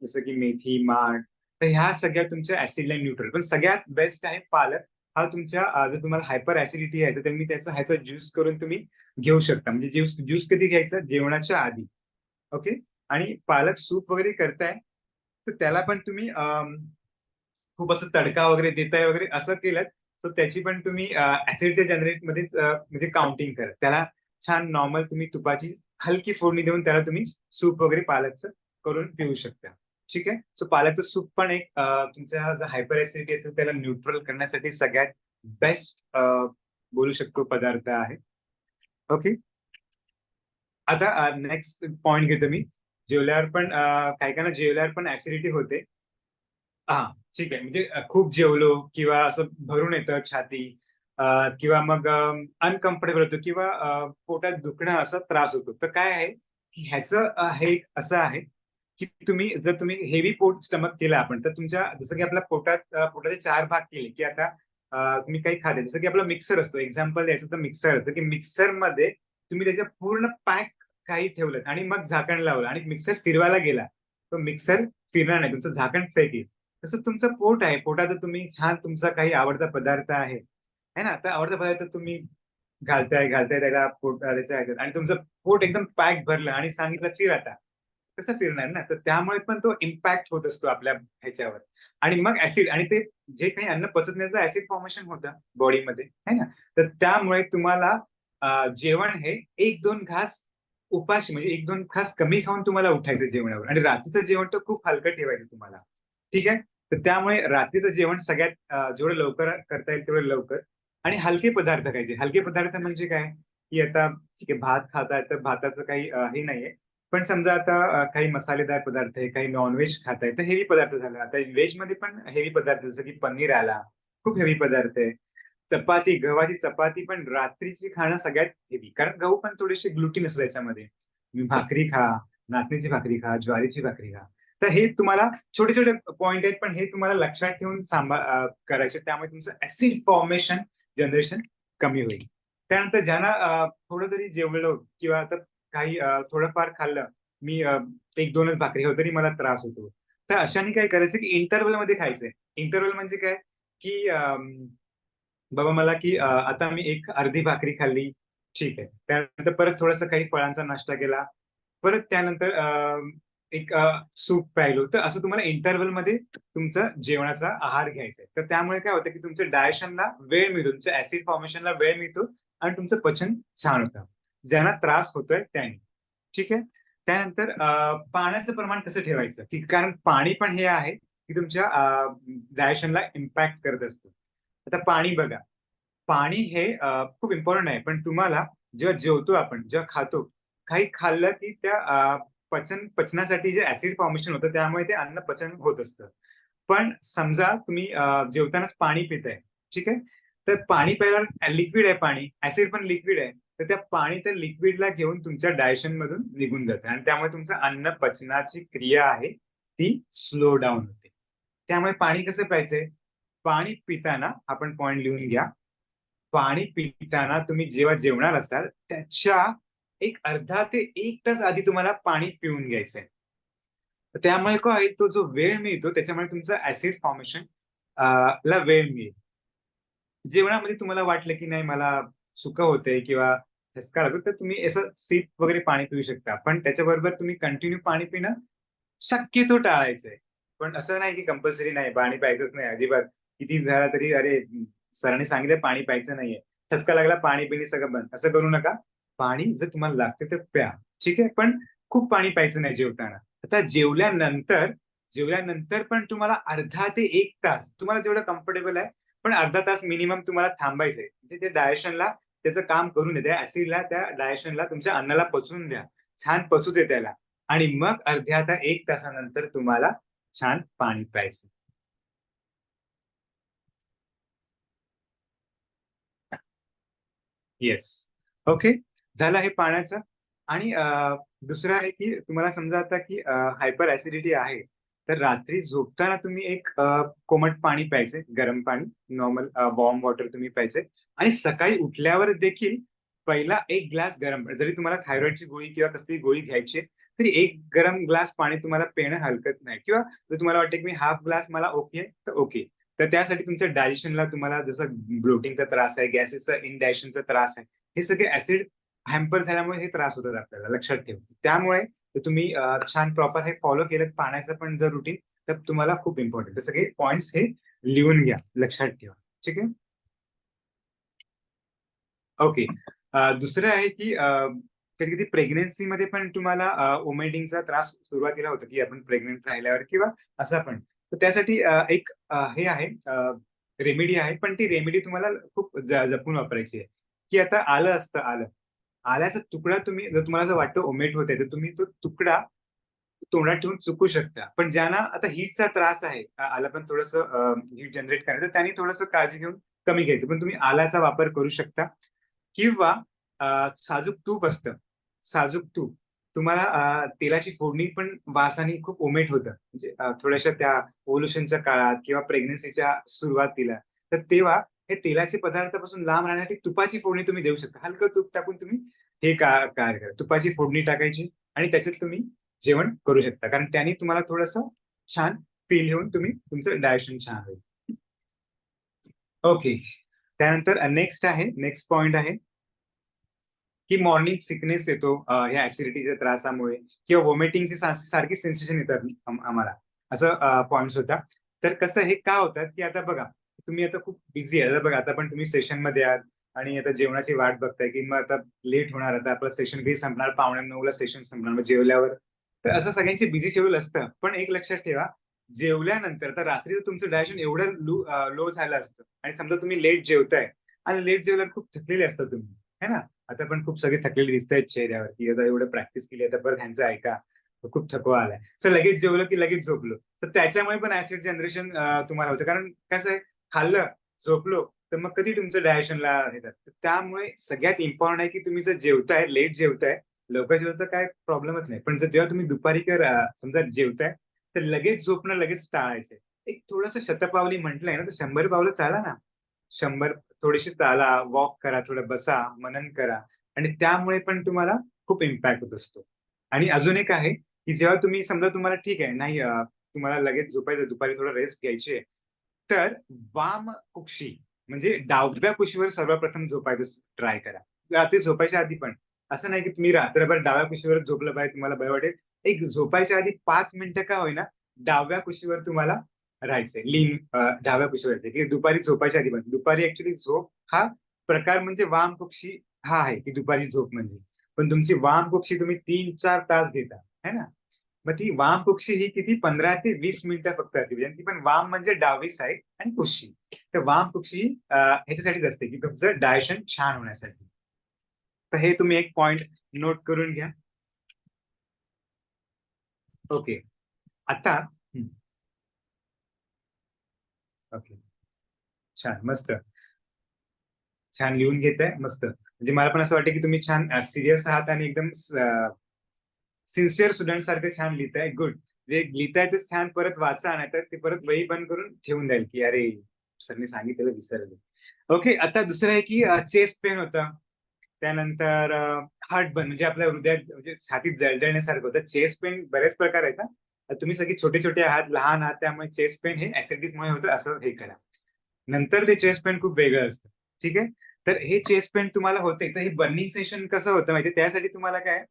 जसं की मेथी, माठ. तर ह्या सगळ्या तुमच्या ऍसिड लाईन न्यूट्रल. पण सगळ्यात बेस्ट आहे पालक. हा तुमच्या जर तुम्हाला हायपर ऍसिडिटी आहे तर तुम्ही ह्याचा ज्यूस करून तुम्ही घेऊ शकता. म्हणजे ज्यूस ज्यूस कधी घ्यायचा, जेवणाच्या आधी. ओके. आणि पालक सूप वगैरे करताय तर त्याला पण तुम्ही खूप असं तडका वगैरे देताय वगैरे असं केलं तर त्याची पण तुम्ही ऍसिडच्या जनरेट मध्येच म्हणजे काउंटिंग करा. त्याला छान नॉर्मल तुम्ही तुपाची हलकी फोडणी देऊन त्याला तुम्ही सूप वगैरे पालकचं करून पिऊ शकता. ठीक आहे. सो पालकचं सूप पण एक तुमच्या जर हायपर ऍसिडिटी असेल त्याला न्यूट्रल करण्यासाठी सगळ्यात बेस्ट बोलू शकतो पदार्थ आहे. ओके. आता नेक्स्ट पॉइंट घेतो मी. जेवल्यावर पण काही काहींना जेवल्यावर पण ऍसिडिटी होते. हा, ठीक आहे. म्हणजे खूप जेवलो किंवा असं भरून येतं छाती, किंवा मग अनकम्फर्टेबल होतो, किंवा पोटात दुखणं असा त्रास होतो. तर काय आहे की ह्याचं हे असं आहे की जर तुम्ही हेवी पोट स्टमक केलं आपण, तर तुमच्या जसं की आपल्या पोटाचे 4 भाग केले की आता तुम्ही काही खाते, जसं की आपला मिक्सर असतो, एक्झाम्पल द्यायचं तर मिक्सर असतं, की मिक्सर मध्ये तुम्ही त्याच्या पूर्ण पॅक काही ठेवलं आणि मग झाकण लावलं आणि मिक्सर फिरवायला गेला, तो मिक्सर फिरणार नाही, तुमचं झाकण फेकेल. तसंच तुमचं पोट आहे, पोटात तुम्ही छान तुमचा काही आवडता पदार्थ आहे है ना, तर आवडता पदार्थ तुम्ही घालताय त्याला पोट त्याच्या ह्याच्यात आणि तुमचं पोट एकदम पॅक भरलं आणि सांगितलं फिर आता. कसं फिरणार ना? तर त्यामुळे पण तो इम्पॅक्ट होत असतो आपल्या ह्याच्यावर आणि मग ऍसिड आणि ते जे काही अन्न पचत नाही त्याचं ऍसिड फॉर्मेशन होतं बॉडीमध्ये है ना? तर त्यामुळे तुम्हाला जेवण हे 1-2 घास उपाशी म्हणजे 1-2 घास कमी खाऊन तुम्हाला उठायचं जेवणावर आणि रात्रीचं जेवण तर खूप हलकं ठेवायचं तुम्हाला. ठीक आहे? तर त्यामुळे रात्रीचं जेवण सगळ्यात जेवढं लवकर करता येईल तेवढं लवकर आणि हलके पदार्थ खायचे. हलके पदार्थ म्हणजे काय? की आता ठीक आहे भात खाताय तर भाताचं काही हे नाहीये. पण समजा आता काही मसालेदार पदार्थ आहे, काही नॉन-व्हेज खाताय तर हेवी पदार्थ झाला. आता व्हेजमध्ये पण हेवी पदार्थ जसं की पनीर आला, खूप हेवी पदार्थ आहे. चपाती, गव्हाची चपाती पण रात्रीची खाणं सगळ्यात हेवी. कारण गहू पण थोडेसे ग्लुटीन असतात याच्यामध्ये. तुम्ही भाकरी खा, नाचणीची भाकरी खा, ज्वारीची भाकरी खा. तर हे तुम्हाला छोटे-छोटे पॉइंट आहेत, पण हे तुम्हाला लक्षात ठेवून करायचे. त्यामुळे तुमचं ॲसिड फॉर्मेशन जनरेशन कमी होईल. त्यानंतर ज्यांना थोडं जरी जेवलं किंवा आता काही थोडंफार खाल्लं, मी 1-2च भाकरी खाल्ल्या तरी मला त्रास होतो. तर अशाने काय करायचं, की इंटरव्हलमध्ये खायचंय. इंटरव्हल म्हणजे काय, की बाबा मला की आता मी एक अर्धी भाकरी खाल्ली, ठीक आहे. त्यानंतर परत थोडंसं काही फळांचा नाश्ता केला. परत त्यानंतर एक सूप प्यायलो. तर असं तुम्हाला इंटरव्हलमध्ये तुमचा जेवणाचा आहार घ्यायचा आहे. तर त्यामुळे काय होतं, की तुमच्या डायजेशनला वेळ मिळतो. तुमच्या ॲसिड फॉर्मेशनला वेळ मिळतो आणि तुमचं पचन छान होतं. ज्यांना त्रास होतोय त्यांनी. ठीक आहे. त्यानंतर पाण्याचं प्रमाण कसं ठेवायचं, की कारण पाणी पण हे आहे, की तुमच्या डायजेशनला इम्पॅक्ट करत असतं. आता पाणी बघा. पाणी हे खूप इम्पोर्टंट आहे. पण तुम्हाला जेव्हा जेवतो आपण, जेव्हा खातो, काही खाल्लं की त्या पचनासाठी जे ऍसिड फॉर्मेशन होतं त्यामुळे ते अन्न पचन होत असतं. पण समजा तुम्ही जेवतानाच पाणी पिताय, ठीक आहे? तर पाणी प्यायल्यावर लिक्विड आहे पाणी, ऍसिड पण लिक्विड आहे. तर त्या पाणी त्या लिक्विडला घेऊन तुमच्या डायजेशन मधून निघून जातं आणि त्यामुळे तुमचं अन्न पचनाची क्रिया आहे ती स्लो डाऊन होते. त्यामुळे पाणी कसं प्यायचंय? पाणी पिताना आपण पॉइंट लिहून घ्या. पाणी पिताना तुम्ही जेव्हा जेवणार असाल, त्याच्या एक अर्धा ते 1 तास आधी तुम्हाला पाणी पिऊन घ्यायचंय. तर त्यामुळे काय होईल, तो जो वेळ मिळतो त्याच्यामुळे तुमचं ॲसिड फॉर्मेशन ला वेळ मिळेल. जेवणामध्ये तुम्हाला वाटलं की नाही मला सुकं होतंय किंवा ठसका लागतो, तर तुम्ही असं सिप वगैरे पाणी पिऊ शकता. पण त्याच्याबरोबर तुम्ही कंटिन्यू पाणी पिणं शक्यतो टाळायचंय. पण असं नाही की कंपल्सरी नाही, पाणी प्यायचंच नाही अजिबात. किती झालं तरी अरे सरांनी सांगितलं पाणी प्यायचं नाहीये. ठसका लागला पाणी पिणे सगळं बंद. असं करू नका. पाणी जर तुम्हाला लागतं तर प्या. ठीक आहे. पण खूप पाणी प्यायचं नाही जेवताना. आता जेवल्यानंतर पण तुम्हाला अर्धा ते 1 तास तुम्हाला जेवढं कम्फर्टेबल आहे, पण अर्धा तास मिनिमम तुम्हाला थांबायचंय. म्हणजे ते डायजेशनला त्याचं काम करून द्या. त्या ॲसिडला त्या डायजेशनला तुमच्या अन्नाला पचवून द्या. छान पचू दे त्याला. आणि मग अर्ध्या ते 1 तासानंतर तुम्हाला छान पाणी प्यायचं. येस. ओके. झालं हे पाण्याचं आणि दुसरं आहे की तुम्हाला समजा आता की हायपर ॲसिडिटी आहे. तर रात्री झोपताना तुम्ही एक कोमट पाणी प्यायचंय, गरम पाणी, नॉर्मल वॉर्म वॉटर तुम्ही प्यायचंय आणि सकाळी उठल्यावर देखील पहिला 1 ग्लास गरम जरी तुम्हाला थायरॉइडची गोळी किंवा कसलीही गोळी घ्यायची आहे, तरी 1 गरम ग्लास पाणी तुम्हाला पिणं हरकत नाही किंवा जर तुम्हाला वाटतं की मी हाल्फ ग्लास मला ओके, तर ओके. तर त्यासाठी तुमच्या डायजेशनला तुम्हाला जसं ब्लोटिंगचा त्रास आहे, गॅसेसचा इंडायजेशनचा त्रास आहे. हे सगळे ॲसिड हॅम्पर झाल्यामुळे हे त्रास होतात आपल्याला लक्षात ठेवा. त्यामुळे तुम्ही छान प्रॉपर हे फॉलो केलं पाण्याचं पण जर रुटीन तर तुम्हाला खूप इम्पोर्टंट. तर सगळे पॉइंट्स हे लिहून घ्या, लक्षात ठेवा. ठीक आहे? ओके. दुसरं आहे की कधी-कधी प्रेग्नन्सीमध्ये पण तुम्हाला व्हॉमिटिंगचा त्रास सुरुवातीला होतो, की आपण प्रेग्नंट राहिल्यावर किंवा असं पण. तर त्यासाठी एक हे आहे रेमेडी आहे. पण ती रेमेडी तुम्हाला खूप जपून वापरायची आहे, की आता आलं असतं आलं. आल्याचा तुकडा तुम्ही जर तुम्हाला असं वाटतं ओमेट होतंय, तर तुम्ही तो तुकडा तोंडात ठेवून चुकू शकता. पण ज्यांना आता हीटचा त्रास आहे, आलं पण थोडंसं हीट जनरेट करायचं, त्यांनी थोडंसं काळजी घेऊन कमी घ्यायचं. पण तुम्ही आल्याचा वापर करू शकता किंवा साजूक तूप असतं. साजूक तूप तुम्हाला तेलाची फोडणी पण वासाने खूप ओमेट होतं. म्हणजे थोड्याशा त्या ओव्ह्युलेशनच्या काळात किंवा प्रेग्नन्सीच्या सुरुवातीला. तर तेव्हा हे तेलाचे पदार्थापासून लांब राहण्यासाठी तुपाची फोडणी तुम्ही देऊ शकता. हलकं तूप टाकून तुम्ही हे कार्य करा. तुपाची फोडणी टाकायची आणि त्याच्यात तुम्ही जेवण करू शकता, कारण त्याने तुम्हाला थोडंसं छान फील येऊन तुम्ही तुमचं डायजेशन छान होईल. ओके. त्यानंतर नेक्स्ट पॉइंट आहे की मॉर्निंग सिकनेस येतो या ऍसिडिटीच्या त्रासामुळे, किंवा वॉमिटिंगची सारखी सेन्सेशन येतात आम्हाला, असं पॉइंट्स होता. तर कसं हे का होतात की आता बघा, तुम्ही आता खूप बिझी आहे. बघा आता पण तुम्ही सेशन मध्ये आहात आणि आता जेवणाची वाट बघताय की मग आता लेट होणार, आता आपलं सेशन कधी संपणार, 8:45 सेशन संपणार, मग जेवल्यावर. तर असं सगळ्यांचे बिझी शेड्यूल असतं. पण एक लक्षात ठेवा, जेवल्यानंतर तर रात्रीचं तुमचं डायजेशन एवढं लो झालं असतं, आणि समजा तुम्ही लेट जेवताय आणि लेट जेवल्यावर खूप थकलेले असता तुम्ही, है ना. आता पण खूप सगळे थकलेले दिसत आहेत चेहऱ्यावर, की आता एवढं प्रॅक्टिस केली, आता परत ह्यांचं ऐका, खूप थकवा आलाय. सर लगेच जेवलं की लगेच झोपलो, तर त्याच्यामुळे पण ऍसिड जनरेशन तुम्हाला होतं. कारण कसं आहे, खाल्लं, झोपलो, तर मग कधी तुमचं डायजेशनला येतात. त्यामुळे सगळ्यात इम्पॉर्टंट आहे की तुम्ही जर जेवताय, लेट जेवताय, लवकर जेवता काय प्रॉब्लेमच नाही, पण जर जेव्हा तुम्ही दुपारी समजा जेवताय, तर लगेच झोपणं लगेच टाळायचंय. एक थोडस शतपावली म्हटलंय ना, तर 100 पावलं चाला ना. 100 थोडीशी चाला, वॉक करा, थोडं बसा, मनन करा, आणि त्यामुळे पण तुम्हाला खूप इम्पॅक्ट होत असतो. आणि अजून एक आहे की जेव्हा तुम्ही समजा तुम्हाला ठीक आहे, नाही तुम्हाला लगेच झोपायचं, दुपारी थोडं रेस्ट घ्यायची आहे, तर वाम कुक्षी म्हणजे डाव्या कुशीवर सर्वप्रथम झोपायचं ट्राय करा. रात्री झोपायच्या आधी पण. असं नाही की तुम्ही रात्रभर डाव्या कुशीवर झोपलं पाहिजे, तुम्हाला भय वाटेल. एक झोपायच्या आधी 5 मिनिटं का होईना डाव्या कुशीवर तुम्हाला राहायचंय, डाव्या कुशीवर की दुपारी झोपायच्या आधी पण. दुपारी ऍक्च्युली झोप हा प्रकार म्हणजे वामकुक्षी हा आहे की दुपारी झोप म्हणजे. पण तुमची वामकुक्षी तुम्ही 3-4 तास घेता, है ना. मग ती वामकुक्षी ही किती 15 ते 20 मिनिटं फक्त असते, ती पण वाम म्हणजे डावी साईड आणि कुक्षी. तर वामकुक्षी ह्याच्यासाठीच असते की तुमचं डायजेशन छान होण्यासाठी. तर हे तुम्ही एक पॉइंट नोट करून घ्या. ओके. आता ओके, छान, मस्त. छान लिहून घेत आहे, मस्त. म्हणजे मला पण असं वाटतं की तुम्ही छान सिरियस आहात आणि एकदम सिन्सिअर स्टुडंट सारखं छान लिहिताय. गुड. जे लिहिताय ते छान परत वाचा, नाही तर ते परत वही बंद करून ठेवून द्याल की अरे सरने सांगितलेलं विसरले. ओके. आता दुसरं आहे की चेस्ट पेन होता. त्यानंतर हार्ट बर्न म्हणजे आपल्या हृदयात म्हणजे छातीत जळजळण्यासारखं होतं. चेस्ट पेन बरेच प्रकार आहेत. तुम्ही सगळे छोटे छोटे आहात, लहान आहात, त्यामुळे चेस्ट पेन हे ऍसिडिटीमुळे होतं, असं हे करा. नंतर ते चेस्ट पेन खूप वेगळं असतं. ठीक आहे. तर हे चेस्ट पेन तुम्हाला होते, तर हे बर्निंग सेशन कसं होतं माहिती, त्यासाठी तुम्हाला काय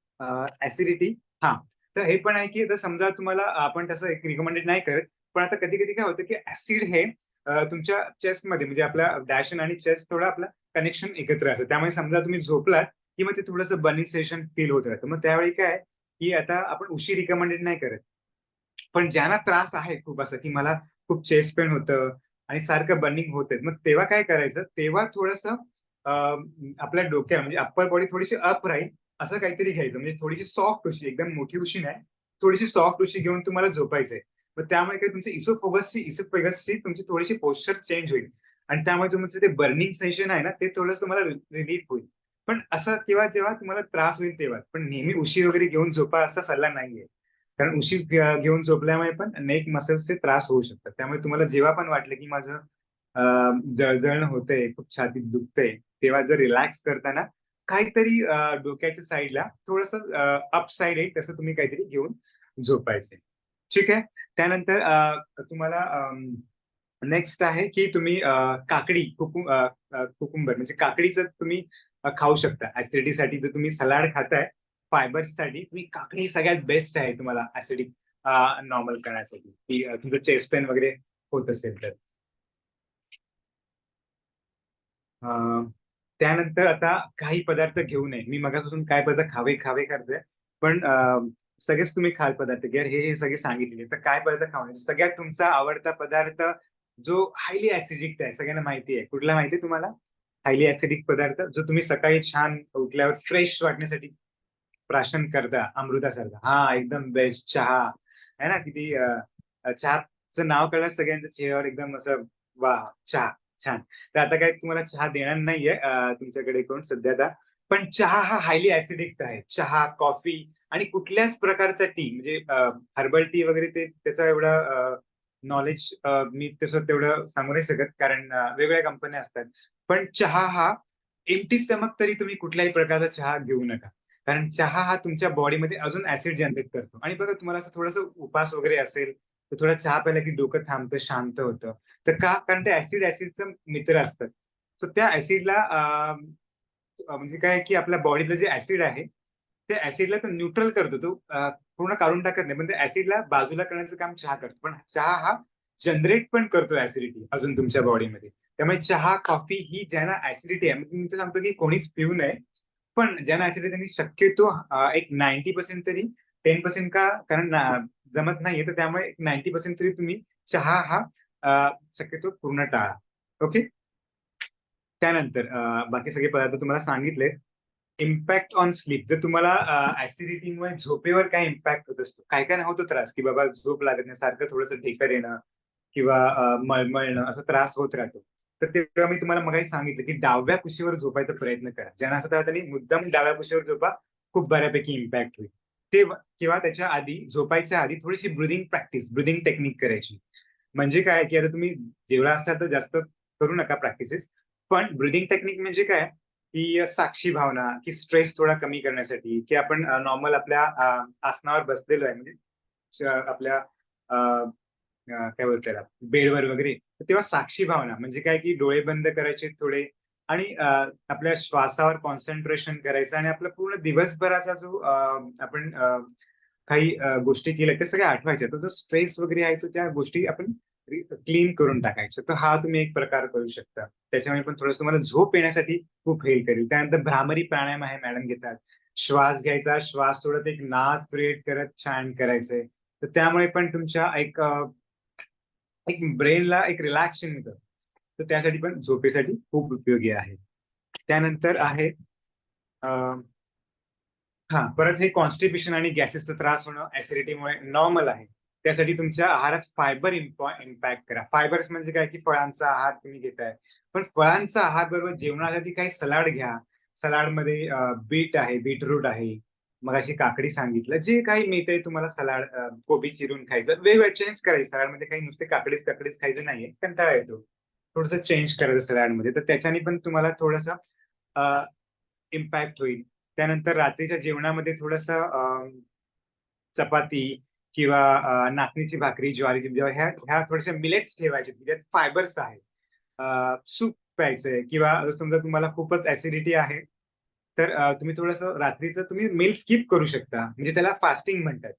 ऍसिडिटी. हा. तर हे पण आहे की आता समजा तुम्हाला आपण तसं एक रिकमेंडेड नाही करत, पण आता कधी कधी काय होतं की ऍसिड हे तुमच्या चेस्टमध्ये म्हणजे आपल्या डॅशन आणि चेस्ट थोडं आपलं कनेक्शन एकत्र असतं. त्यामुळे समजा तुम्ही झोपलात की मग ते थोडंसं बर्निंग सेशन फील होत राहतं. मग त्यावेळी काय की आता आपण उशी रिकमेंडेड नाही करत, पण ज्यांना त्रास आहे खूप असं की मला खूप चेस्ट पेन होतं आणि सारखं बर्निंग होत, मग तेव्हा काय करायचं, तेव्हा थोडंसं आपल्या डोक्या म्हणजे अप्पर बॉडी थोडीशी अप राहील असं काहीतरी घ्यायचं, म्हणजे थोडीशी सॉफ्ट उशी, एकदम मोठी उशी नाही, थोडीशी सॉफ्ट उशी घेऊन तुम्हाला झोपायचंय. मग त्यामुळे काय तुमची इसोफेगसची तुमची थोडीशी पोस्चर चेंज होईल, आणि त्यामुळे तुमचं ते बर्निंग सेशन आहे ना, ते थोडंसं तुम्हाला रिलीफ होईल. पण असं केव्हा जेव्हा तुम्हाला त्रास होईल तेव्हाच, पण नेहमी उशी वगैरे घेऊन झोपा असा सल्ला नाहीये. कारण उशी घेऊन झोपल्यामुळे पण नेक मसल्सचे त्रास होऊ शकतात. त्यामुळे तुम्हाला जेव्हा पण वाटलं की माझं जळजळण होतंय, खूप छातीत दुखतंय, तेव्हा जर रिलॅक्स करताना काहीतरी डोक्याच्या साईडला थोडस अप साईड आहे तसं तुम्ही काहीतरी घेऊन झोपायचे. ठीक आहे. त्यानंतर तुम्हाला नेक्स्ट आहे की तुम्ही काकडी कुकुंबर म्हणजे काकडीचं तुम्ही खाऊ शकता. ऍसिडिटीसाठी जर तुम्ही सलाड खाताय, फायबर्ससाठी तुम्ही काकडी सगळ्यात बेस्ट आहे तुम्हाला ऍसिडिक नॉर्मल करण्यासाठी, की तुमचं चेस्ट पेन वगैरे होत असेल तर. त्यानंतर आता काही पदार्थ घेऊ नये. मी मगापासून काय पदार्थ खावे खावे करतोय, पण सगळेच तुम्ही खाल पदार्थ घ्या, हे सगळे सांगितले. तर काय पदार्थ खाऊ नये, सगळ्यात तुमचा आवडता पदार्थ जो हायली ऍसिडिक आहे, सगळ्यांना माहिती आहे, कुठला माहिती आहे तुम्हाला? हायली ऍसिडिक पदार्थ जो तुम्ही सकाळी छान उठल्यावर फ्रेश वाटण्यासाठी प्राशन करता अमृतासारखा, हा एकदम बेस्ट चहा आहे ना. किती चहाचं नाव कळलं सगळ्यांच्या चेहऱ्यावर एकदम असं वा, चहा छान. तर आता काय तुम्हाला चहा देणार नाहीये तुमच्याकडे कोण सध्या आता, पण चहा हा हायली ऍसिडिक आहे. चहा, कॉफी आणि कुठल्याच प्रकारचा टी म्हणजे हर्बल टी वगैरे ते त्याचा एवढा नॉलेज मी तसं तेवढं सांगू नाही शकत, कारण वेगवेगळ्या कंपन्या असतात. पण चहा हा एम्प्टी स्टमक तरी तुम्ही कुठल्याही प्रकारचा चहा घेऊ नका. कारण चहा हा तुमच्या बॉडीमध्ये अजून ऍसिड जनरेट करतो. आणि बघा तुम्हाला असं थोडंसं उपास वगैरे असेल तर थोडा चहा प्यायला की डोकं थांबतं, शांत होतं. तर का? कारण ते ऍसिडचं मित्र असतात. सो त्या ऍसिडला म्हणजे काय की आपल्या बॉडीतलं जे ऍसिड आहे त्या ऍसिडला तो न्यूट्रल करतो. तो पूर्ण काढून टाकत नाही, पण त्या ऍसिडला बाजूला करण्याचं काम चहा करतो. पण चहा हा जनरेट पण करतो ऍसिडिटी अजून तुमच्या बॉडीमध्ये. त्यामुळे चहा, कॉफी ही ज्यांना ऍसिडिटी आहे, मी तर सांगतो की कोणीच पिऊ नये. पण ज्यांना ऍसिडिटी त्यांनी शक्यतो एक 90% तरी 10% का कारण जमत नाहीये, तर त्यामुळे 90% तरी तुम्ही चहा हा शक्यतो पूर्ण टाळा. ओके. त्यानंतर बाकी सगळे पदार्थ तुम्हाला सांगितले. Impact on sleep. जर तुम्हाला ऍसिडिटीमुळे झोपेवर काय इम्पॅक्ट होत असतो, काय काय होतो त्रास की बाबा झोप लागत नाही, सारखं थोडंसं ढेकर येणं किंवा मळमळणं असा त्रास होत राहतो. तर तेव्हा मी तुम्हाला मगाशी सांगितलं की डाव्या कुशीवर झोपायचा प्रयत्न करा. ज्यांना असं त्यांनी मुद्दाम डाव्या कुशीवर झोपा, खूप बऱ्यापैकी इम्पॅक्ट होईल. ते किंवा त्याच्या आधी झोपायच्या आधी थोडीशी ब्रिदिंग प्रॅक्टिस, ब्रिदिंग टेक्निक करायची. म्हणजे काय की आता तुम्ही जेवढा असाल तर जास्त करू नका प्रॅक्टिसेस. पण ब्रिदिंग टेक्निक म्हणजे काय की साक्षी भावना, की स्ट्रेस थोडा कमी करण्यासाठी, की आपण नॉर्मल आपल्या आसनावर बसलेलो आहे म्हणजे आपल्या काय बोलतात त्याला बेडवर वगैरे, तर तेव्हा साक्षी भावना म्हणजे काय की डोळे बंद करायचे थोडे आणि आपल्या श्वासावर कॉन्सन्ट्रेशन करायचं आणि आपला पूर्ण दिवसभराचा जो आपण काही गोष्टी केल्या त्या सगळ्या आठवायच्या. तर जो स्ट्रेस वगैरे आहे तो त्या गोष्टी आपण क्लीन करून टाकायचं. तर हा तुम्ही एक प्रकार करू शकता. त्याच्यामुळे पण थोडंसं तुम्हाला झोप येण्यासाठी खूप हेल्प करेल. त्यानंतर भ्रामरी प्राणायाम आहे, मॅडम घेतात. श्वास घ्यायचा, श्वास सोडत एक नाद क्रिएट करत छान करायचंय. तर त्यामुळे पण तुमच्या एक ब्रेनला एक रिलॅक्सेशन मिळतं. तर त्यासाठी पण झोपेसाठी खूप उपयोगी आहे. त्यानंतर आहे हा परत हे कॉन्स्टिपेशन आणि गॅसेसचा त्रास होणं ऍसिडिटीमुळे नॉर्मल आहे. त्यासाठी तुमच्या आहारात फायबर इम्पॅक्ट करा. फायबर्स म्हणजे काय की फळांचा आहार तुम्ही घेताय. पण फळांचा आहार बरोबर जेवणासाठी काही सलाड घ्या. सलाडमध्ये बीट आहे, बीटरूट आहे. मग अशी काकडी सांगितलं. जे काही मिळतंय तुम्हाला सलाड, कोबी चिरून खायचं. वेगवेगळं चेंज करायचं. सलाडमध्ये काही नुसते काकडीच काकडीच खायचं नाहीये. कंटाळा येतो. थोडंसं चेंज करायचं सलाडमध्ये. तर त्याच्याने पण तुम्हाला थोडंसं इम्पॅक्ट होईल. त्यानंतर रात्रीच्या जेवणामध्ये थोडंसं चपाती किंवा नाचणीची भाकरी, ज्वारीची ह्या थोड्याशा मिलेट्स ठेवायचे, ज्यात फायबर्स आहे. सूप प्यायचंय किंवा समजा तुम्हाला खूपच ऍसिडिटी आहे, तर तुम्ही थोडंसं रात्रीचं तुम्ही मील स्किप करू शकता. म्हणजे त्याला फास्टिंग म्हणतात.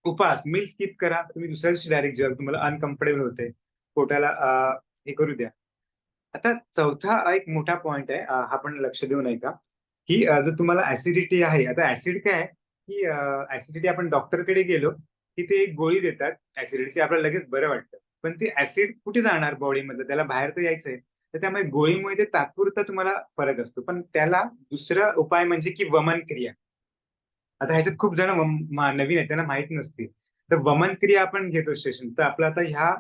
उपवास, मील स्किप करा. तुम्ही दुसऱ्या दिवशी डायरेक्ट जेवा. तुम्हाला अनकम्फर्टेबल होते. पोटाला हे करू द्या. आता चौथा एक मोठा पॉइंट आहे, हा पण लक्ष देऊ नये का, की जर तुम्हाला ऍसिडिटी आहे, आता ऍसिड काय आहे, की ऍसिडिटी आपण डॉक्टरकडे गेलो, की ते एक गोळी देतात ऍसिडिटीची, आपल्याला लगेच बरं वाटतं. पण ते ऍसिड कुठे जाणार बॉडीमधलं? त्याला बाहेर तर यायचंय. तर त्यामुळे गोळीमुळे ते तात्पुरता तुम्हाला फरक असतो. पण त्याला दुसरा उपाय म्हणजे की वमन क्रिया. आता ह्याच्यात खूप जण नवीन आहेत, त्यांना माहित नसते. तर वमन क्रिया आपण घेतो सेशन. तर आपलं आता ह्या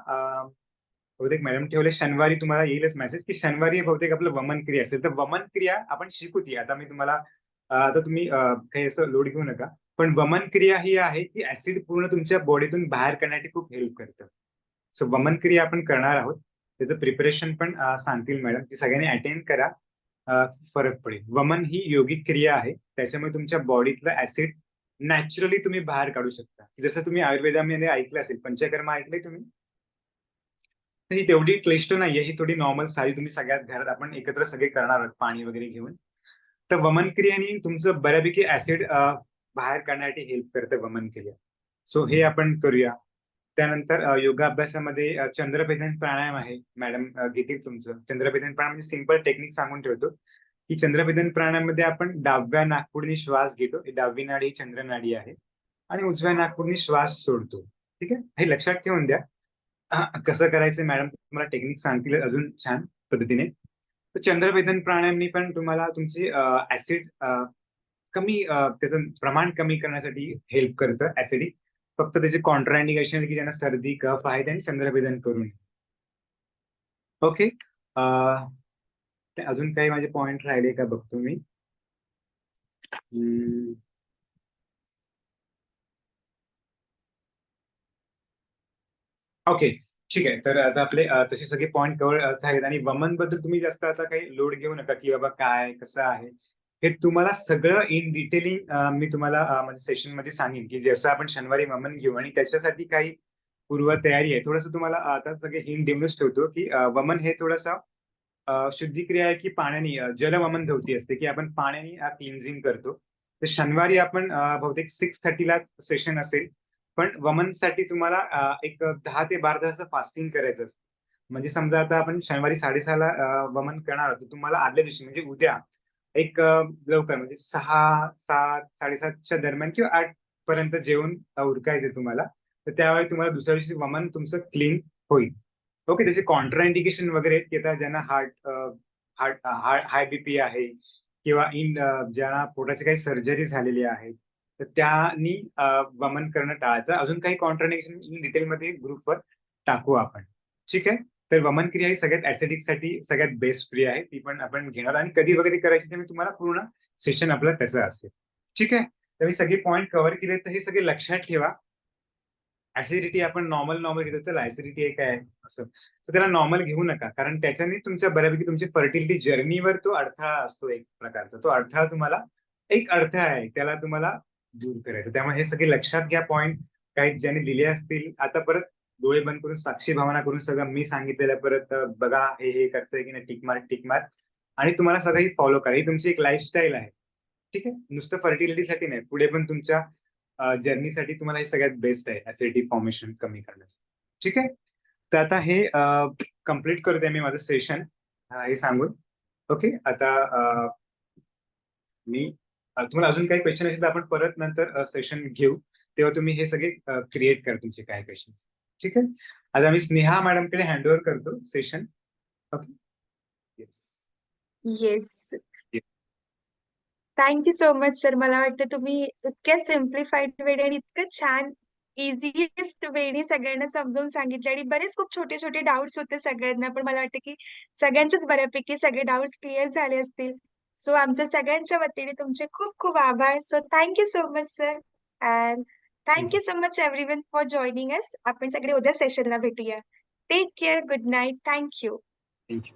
बहुतेक मॅडम ठेवले शनिवारी तुम्हाला येईलच मेसेज की शनिवारी बहुतेक आपलं वमन क्रिया असेल. तर वमन क्रिया आपण शिकू ती. आता मी तुम्हाला आता तुम्ही काही असं लोड घेऊ नका. पण वमन क्रिया ही आहे की ऍसिड पूर्ण तुमच्या बॉडीतून बाहेर करण्यासाठी खूप हेल्प करतं. सो वमन क्रिया आपण करणार आहोत. त्याचं प्रिपरेशन पण सांगतील मॅडम. ती सगळ्यांनी अटेंड करा. फरक पडेल. वमन ही योगिक क्रिया आहे. त्याच्यामुळे तुमच्या बॉडीतलं ऍसिड नॅचरली तुम्ही बाहेर काढू शकता. जसं तुम्ही आयुर्वेदामध्ये ऐकलं असेल, पंचकर्मा ऐकलंय तुम्ही? ही तेवढी क्लिष्ट नाहीये. ही थोडी नॉर्मल साधी तुम्ही सगळ्यात घरात आपण एकत्र सगळे करणार आहोत पाणी वगैरे घेऊन. तर वमन क्रियेने तुमचं बऱ्यापैकी ऍसिड बाहेर काढण्यासाठी हेल्प करते वमन क्रिया. सो हे आपण करूया. त्यानंतर योगाभ्यासामध्ये चंद्रभेदन प्राणायाम आहे. मॅडम घेतील तुमचं. चंद्रभेदन प्राणायाम म्हणजे सिंपल टेक्निक सांगून ठेवतो, की चंद्रभेदन प्राणायाममध्ये आपण डाव्या नाकपुडीने श्वास घेतो. ही डावी नाडी ही चंद्र नाडी आहे. आणि उजव्या नाकपुडीने श्वास सोडतो. ठीक आहे? हे लक्षात ठेवून द्या. कसं करायचं मॅडम तुम्हाला टेक्निक सांगतील अजून छान पद्धतीने. तर चंद्रभेदन प्राणायामनी पण तुम्हाला तुमची ऍसिड कमी त्याचं प्रमाण कमी करण्यासाठी हेल्प करतं ऍसिडिक. फक्त त्याचे कॉन्ट्राइंडिकेशन की ज्यांना सर्दी कफ आहे त्यांनी चंद्रभेदन करून. ओके. अजून काही माझे पॉइंट राहिले का बघतो मी. ओके. ठीक आहे. तर आता आपले तसे सगळे पॉईंट कव्हर झालेत आणि वमन बद्दल तुम्ही जास्त आता काही लोड घेऊ नका, की बाबा काय, कसं आहे. हे तुम्हाला सगळं इन डिटेलिंग मी तुम्हाला म्हणजे सेशन मध्ये सांगेन, की जसं आपण शनिवारी वमन घेऊ आणि त्याच्यासाठी काही पूर्व तयारी आहे. थोडंसं तुम्हाला आता सगळे हिंट देऊनच ठेवतो, की वमन हे थोडंसं शुद्धिक्रिया आहे, की पाण्याने जलवमन धौती असते, की आपण पाण्याने क्लिन्झिंग करतो. तर शनिवारी आपण बहुतेक 6:30 ला सेशन असेल. पण वमनसाठी तुम्हाला एक 10 ते 12 तासाचं फास्टिंग करायचं असतं. म्हणजे समजा आता आपण शनिवारी 6:30 ला वमन करणार आहोत, तर तुम्हाला आदल्या दिवशी म्हणजे उद्या एक लवकर म्हणजे 6, 7, 7:30च्या दरम्यान किंवा 8 पर्यंत जेवून उरकायचं तुम्हाला. तर त्यावेळी तुम्हाला दुसऱ्या दिवशी वमन तुमचं क्लीन होईल. ओके. त्याचे कॉन्ट्रा इंडिकेशन वगैरे आहेत, की आता ज्यांना हार्ट हाय बीपी आहे किंवा ज्यांना पोटाची काही सर्जरी झालेली आहे, तर त्यांनी वमन करणं टाळायचं. अजून काही कॉन्ट्राइंडिकेशन इन डिटेलमध्ये ग्रुपवर टाकू आपण. ठीक आहे. तर वमन क्रिया ही सगळ्यात ऍसिडिक साठी सगळ्यात बेस्ट क्रिया आहे. ती पण आपण घेणार आणि कधी वगैरे करायची ते मी तुम्हाला पूर्ण सेशन आपलं त्याचं असेल. ठीक आहे. तर मी सगळे पॉईंट कव्हर केले, तर हे सगळे लक्षात ठेवा. ऍसिडिटी आपण नॉर्मल घेतो, चला ऍसिडिटी एक आहे असं. तर त्याला नॉर्मल घेऊ नका, कारण त्याच्याने तुमच्या बऱ्यापैकी तुमची फर्टिलिटी जर्नीवर तो अडथळा असतो एक प्रकारचा. तो अडथळा तुम्हाला एक अडथळा आहे, त्याला तुम्हाला दूर करायचं. त्यामुळे हे सगळे लक्षात घ्या पॉईंट. काही ज्यांनी दिले असतील, आता परत डोळे बंद करून साक्षी भावना करून सगळं मी सांगितलेलं परत बघा, हे करतोय की नाही, टिक मार्क टिक मार्क. आणि तुम्हाला सगळं ही फॉलो करा. ही तुमची एक लाईफस्टाईल आहे. ठीक आहे. नुसतं फर्टिलिटीसाठी नाही, पुढे पण तुमच्या जर्नीसाठी तुम्हाला हे सगळ्यात बेस्ट आहे ऍसिडिटी फॉर्मेशन कमी करण्यासाठी. ठीक आहे. तर आता हे कम्प्लीट करतोय मी माझं सेशन हे सांगून. ओके. आता मी तुम्हाला अजून काही क्वेश्चन असेल तर आपण परत नंतर सेशन घेऊ, तेव्हा तुम्ही हे सगळे क्रिएट करा तुमचे काय क्वेश्चन. ठीक आहे. आता मी स्नेहा मॅडमकडे हँड करतो session. Okay. Yes. Yes. Thank you so much sir. मला वाटतं तुम्ही इतक्या सिम्प्लिफाईड वेने आणि इतकं छान इझिएस्ट वेने सगळ्यांना समजावून सांगितले आणि बरेच खूप छोटे-छोटे डाउट्स होते सगळ्यांना. पण मला वाटतं की सगळ्यांचेच बऱ्यापैकी सगळे डाउट्स क्लिअर झाले असतील. सो आमच्या सगळ्यांच्या वतीने तुमचे खूप खूप आभार. So thank you so much sir. And thank thank you. You so much everyone for joining us. आपण सगळे उद्या सेशनला भेटूया. Take care. Good night. Thank you. Thank you.